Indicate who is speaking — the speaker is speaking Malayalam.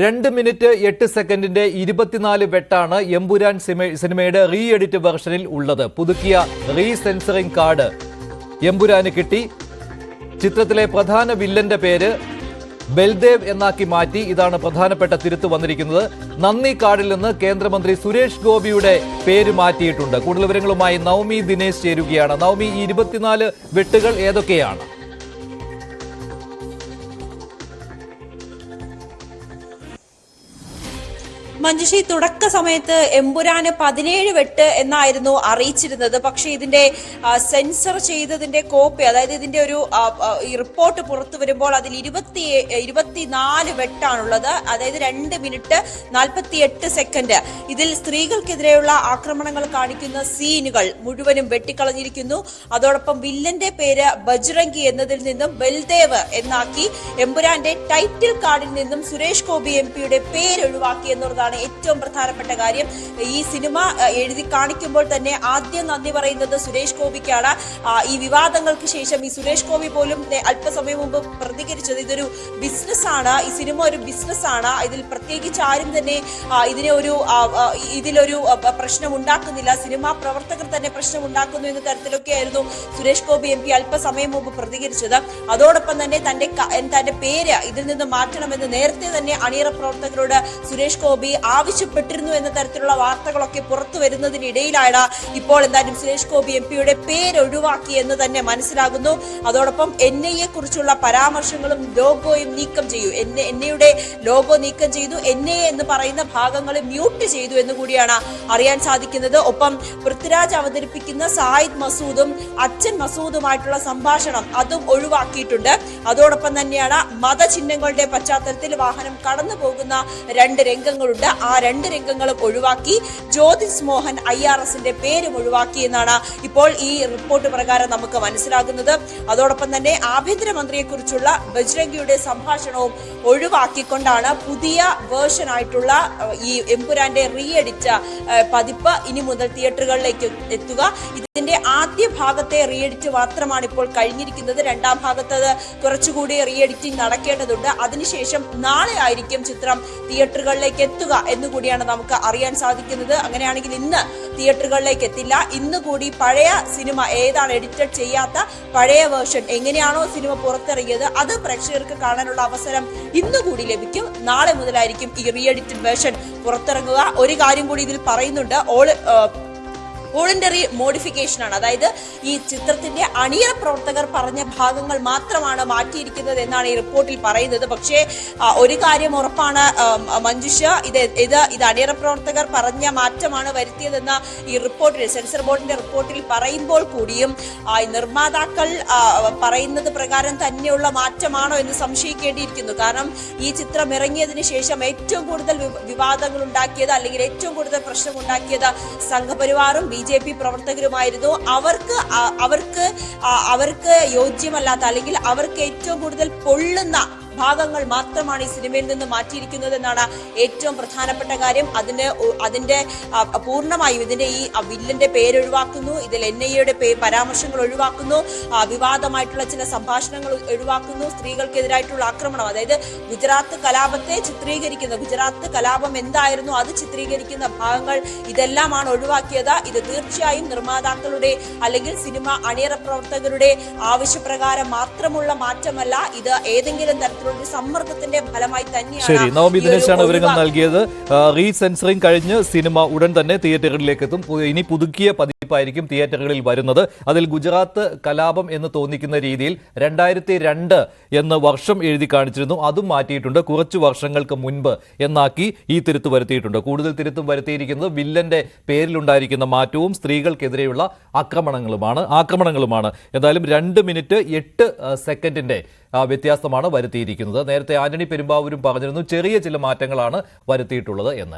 Speaker 1: 2 മിനിറ്റ് 8 സെക്കൻഡിന്റെ 24 വെട്ടാണ് എമ്പുരാൻ സിനിമയുടെ റീ എഡിറ്റ് വെർഷനിൽ ഉള്ളത്. പുതുക്കിയ റീ സെൻസറിംഗ് കാർഡ് എമ്പുരാന് കിട്ടി. ചിത്രത്തിലെ പ്രധാന വില്ലന്റെ പേര് ബൽദേവ് എന്നാക്കി മാറ്റി. ഇതാണ് പ്രധാനപ്പെട്ട തിരുത്ത് വന്നിരിക്കുന്നത്. നന്ദി കാർഡിൽ നിന്ന് കേന്ദ്രമന്ത്രി സുരേഷ് ഗോപിയുടെ പേര് മാറ്റിയിട്ടുണ്ട്. കൂടുതൽ വിവരങ്ങളുമായി നവമി ദിനേശ് ചേരുകയാണ്. നവമി, ഈ 24 വെട്ടുകൾ ഏതൊക്കെയാണ്?
Speaker 2: മഞ്ജുഷി, തുടക്ക സമയത്ത് എമ്പുരാന് 17 വെട്ട് എന്നായിരുന്നു അറിയിച്ചിരുന്നത്. പക്ഷെ ഇതിന്റെ സെൻസർ ചെയ്തതിന്റെ കോപ്പി, അതായത് ഇതിന്റെ ഒരു റിപ്പോർട്ട് പുറത്തു വരുമ്പോൾ അതിൽ 24 വെട്ടാണുള്ളത്. അതായത് 2 മിനിറ്റ് 48 സെക്കൻഡ്. ഇതിൽ സ്ത്രീകൾക്കെതിരെയുള്ള ആക്രമണങ്ങൾ കാണിക്കുന്ന സീനുകൾ മുഴുവനും വെട്ടിക്കളഞ്ഞിരിക്കുന്നു. അതോടൊപ്പം വില്ലന്റെ പേര് ബജ്രംഗി എന്നതിൽ നിന്നും ബൽദേവ് എന്നാക്കി. എമ്പുരാന്റെ ടൈറ്റിൽ കാർഡിൽ നിന്നും സുരേഷ് ഗോപി MP-യുടെ പേര് ഒഴിവാക്കി എന്നുള്ളതാണ് ഏറ്റവും പ്രധാനപ്പെട്ട കാര്യം. ഈ സിനിമ എഴുതി കാണിക്കുമ്പോൾ തന്നെ ആദ്യം നന്ദി പറയുന്നത് സുരേഷ് ഗോപിക്കാണ്. ഈ വിവാദങ്ങൾക്ക് ശേഷം ഈ സുരേഷ് ഗോപി പോലും അല്പസമയം മുമ്പ് പ്രതികരിച്ചത് ഇതൊരു ബിസിനസ്സാണ്, ഈ സിനിമ ഒരു ബിസിനസ്സാണ്, ഇതിൽ പ്രത്യേകിച്ച് ആരും തന്നെ ഇതിലൊരു പ്രശ്നം ഉണ്ടാക്കുന്നില്ല, സിനിമാ പ്രവർത്തകർ തന്നെ പ്രശ്നം ഉണ്ടാക്കുന്നു എന്ന തരത്തിലൊക്കെയായിരുന്നു സുരേഷ് ഗോപി MP അല്പസമയം മുമ്പ് പ്രതികരിച്ചത്. അതോടൊപ്പം തന്നെ തന്റെ പേര് ഇതിൽ നിന്ന് മാറ്റണമെന്ന് നേരത്തെ തന്നെ അണിയറ പ്രവർത്തകരോട് സുരേഷ് ഗോപി ആവശ്യപ്പെട്ടിരുന്നു എന്ന തരത്തിലുള്ള വാർത്തകളൊക്കെ പുറത്തു വരുന്നതിനിടയിലാണ് ഇപ്പോൾ എന്തായാലും സുരേഷ് ഗോപി MP-യുടെ പേര് ഒഴിവാക്കി എന്ന് തന്നെ മനസ്സിലാകുന്നു. അതോടൊപ്പം NIA കുറിച്ചുള്ള പരാമർശങ്ങളും ലോഗോയും നീക്കം ചെയ്യൂ, NIA-യുടെ ലോഗോ നീക്കം ചെയ്തു, NIA എന്ന് പറയുന്ന ഭാഗങ്ങൾ മ്യൂട്ട് ചെയ്തു എന്ന് കൂടിയാണ് അറിയാൻ സാധിക്കുന്നത്. ഒപ്പം പൃഥ്വിരാജ് അവതരിപ്പിക്കുന്ന സായിദ് മസൂദും അച്ഛൻ മസൂദുമായിട്ടുള്ള സംഭാഷണം അതും ഒഴിവാക്കിയിട്ടുണ്ട്. അതോടൊപ്പം തന്നെയാണ് മതചിഹ്നങ്ങളുടെ പശ്ചാത്തലത്തിൽ വാഹനം കടന്നു പോകുന്ന 2 രംഗങ്ങളുണ്ട്. ആ 2 രംഗങ്ങളും ഒഴിവാക്കി. ജ്യോതിസ് മോഹൻ IRSന്റെ പേരും ഒഴിവാക്കി എന്നാണ് ഇപ്പോൾ ഈ റിപ്പോർട്ട് പ്രകാരം നമുക്ക് മനസ്സിലാകുന്നത്. അതോടൊപ്പം തന്നെ ആഭ്യന്തരമന്ത്രിയെ കുറിച്ചുള്ള ബജ്രംഗിയുടെ സംഭാഷണവും ഒഴിവാക്കിക്കൊണ്ടാണ് പുതിയ വേർഷൻ ആയിട്ടുള്ള ഈ എമ്പുരാന്റെ റീ എഡിറ്റ് പതിപ്പ് ഇനി മുതൽ തിയേറ്ററുകളിലേക്ക് എത്തുക. ഇതിന്റെ ആദ്യ ഭാഗത്തെ റീ എഡിറ്റ് മാത്രമാണ് ഇപ്പോൾ കഴിഞ്ഞിരിക്കുന്നത്. രണ്ടാം ഭാഗത്ത് കുറച്ചുകൂടി റീ എഡിറ്റിംഗ് നടക്കേണ്ടതുണ്ട്. അതിനുശേഷം നാളെ ആയിരിക്കും ചിത്രം തിയേറ്ററുകളിലേക്ക് എത്തുക എന്നുകൂടിയാണ് നമുക്ക് അറിയാൻ സാധിക്കുന്നത്. അങ്ങനെയാണെങ്കിൽ ഇന്ന് തിയേറ്ററുകളിലേക്ക് എത്തില്ല. ഇന്ന് കൂടി പഴയ സിനിമ ഏതാണ് എഡിറ്റഡ് ചെയ്യാത്ത പഴയ വേർഷൻ എങ്ങനെയാണോ സിനിമ പുറത്തിറങ്ങിയത് അത് പ്രേക്ഷകർക്ക് കാണാനുള്ള അവസരം ഇന്ന് കൂടി ലഭിക്കും. നാളെ മുതലായിരിക്കും ഈ റീ എഡിറ്റഡ് വേർഷൻ പുറത്തിറങ്ങുക. ഒരു കാര്യം കൂടി ഇതിൽ പറയുന്നുണ്ട്, വോളണ്ടറി മോഡിഫിക്കേഷൻ ആണ്. അതായത് ഈ ചിത്രത്തിന്റെ അണിയറ പ്രവർത്തകർ പറഞ്ഞ ഭാഗങ്ങൾ മാത്രമാണ് മാറ്റിയിരിക്കുന്നത് എന്നാണ് ഈ റിപ്പോർട്ടിൽ പറയുന്നത്. പക്ഷേ ഒരു കാര്യം ഉറപ്പാണ് മഞ്ജുഷ, ഇത് അണിയറ പ്രവർത്തകർ പറഞ്ഞ മാറ്റമാണ് വരുത്തിയതെന്ന ഈ റിപ്പോർട്ടിൽ, സെൻസർ ബോർഡിന്റെ റിപ്പോർട്ടിൽ പറയുമ്പോൾ കൂടിയും നിർമ്മാതാക്കൾ പറയുന്നത് പ്രകാരം തന്നെയുള്ള മാറ്റമാണോ എന്ന് സംശയിക്കേണ്ടിയിരിക്കുന്നു. കാരണം ഈ ചിത്രം ഇറങ്ങിയതിന് ശേഷം ഏറ്റവും കൂടുതൽ വിവാദങ്ങൾ ഉണ്ടാക്കിയത്, അല്ലെങ്കിൽ ഏറ്റവും കൂടുതൽ പ്രശ്നം ഉണ്ടാക്കിയത് സംഘപരിവാറും BJP പ്രവർത്തകരുമായിരുന്നു. അവർക്ക് യോജ്യമല്ലാത്ത, അല്ലെങ്കിൽ അവർക്ക് ഏറ്റവും കൂടുതൽ പൊള്ളുന്ന ഭാഗങ്ങൾ മാത്രമാണ് ഈ സിനിമയിൽ നിന്ന് മാറ്റിയിരിക്കുന്നത് എന്നാണ് ഏറ്റവും പ്രധാനപ്പെട്ട കാര്യം. അതിന്റെ പൂർണ്ണമായും ഇതിന്റെ ഈ വില്ലന്റെ പേര് ഒഴിവാക്കുന്നു, ഇതിൽ NIA-യുടെ പരാമർശങ്ങൾ ഒഴിവാക്കുന്നു, വിവാദമായിട്ടുള്ള ചില സംഭാഷണങ്ങൾ ഒഴിവാക്കുന്നു, സ്ത്രീകൾക്കെതിരായിട്ടുള്ള ആക്രമണം, അതായത് ഗുജറാത്ത് കലാപത്തെ ചിത്രീകരിക്കുന്ന, ഗുജറാത്ത് കലാപം എന്തായിരുന്നു അത് ചിത്രീകരിക്കുന്ന ഭാഗങ്ങൾ, ഇതെല്ലാമാണ് ഒഴിവാക്കിയത്. ഇത് തീർച്ചയായും നിർമ്മാതാക്കളുടെ അല്ലെങ്കിൽ സിനിമ അണിയറ പ്രവർത്തകരുടെ ആവശ്യപ്രകാരം മാത്രമുള്ള മാറ്റമല്ല. ഇത് ഏതെങ്കിലും തരത്തിൽ സമ്മർദ്ദത്തിന്റെ ഫലമായി തന്നെയാണ്.
Speaker 1: ശരി, നവമി ദിനേശാണ് വിവരങ്ങൾ നൽകിയത്. റീ സെൻസറിംഗ് കഴിഞ്ഞ് സിനിമ ഉടൻ തന്നെ തിയേറ്ററുകളിലേക്ക് എത്തും. ഇനി പുതുക്കിയ പതിപ്പായിരിക്കും തിയേറ്ററുകളിൽ വരുന്നത്. അതിൽ ഗുജറാത്ത് കലാപം എന്ന് തോന്നിക്കുന്ന രീതിയിൽ 2002 എന്ന് വർഷം എഴുതി കാണിച്ചിരുന്നു, അതും മാറ്റിയിട്ടുണ്ട്. കുറച്ചു വർഷങ്ങൾക്ക് മുൻപ് എന്നാക്കി ഈ തിരുത്ത് വരുത്തിയിട്ടുണ്ട്. കൂടുതൽ തിരുത്തും വരുത്തിയിരിക്കുന്നത് വില്ലന്റെ പേരിലുണ്ടായിരിക്കുന്ന മാറ്റവും സ്ത്രീകൾക്കെതിരെയുള്ള ആക്രമണങ്ങളുമാണ്. എന്തായാലും 2 മിനിറ്റ് 8 സെക്കൻഡിന്റെ വ്യത്യാസമാണ് വരുത്തിയിരിക്കുന്നത്. നേരത്തെ ആന്റണി പെരുമ്പാവൂരും പറഞ്ഞിരുന്നു ചെറിയ ചില മാറ്റങ്ങളാണ് വരുത്തിയിട്ടുള്ളത് എന്ന്.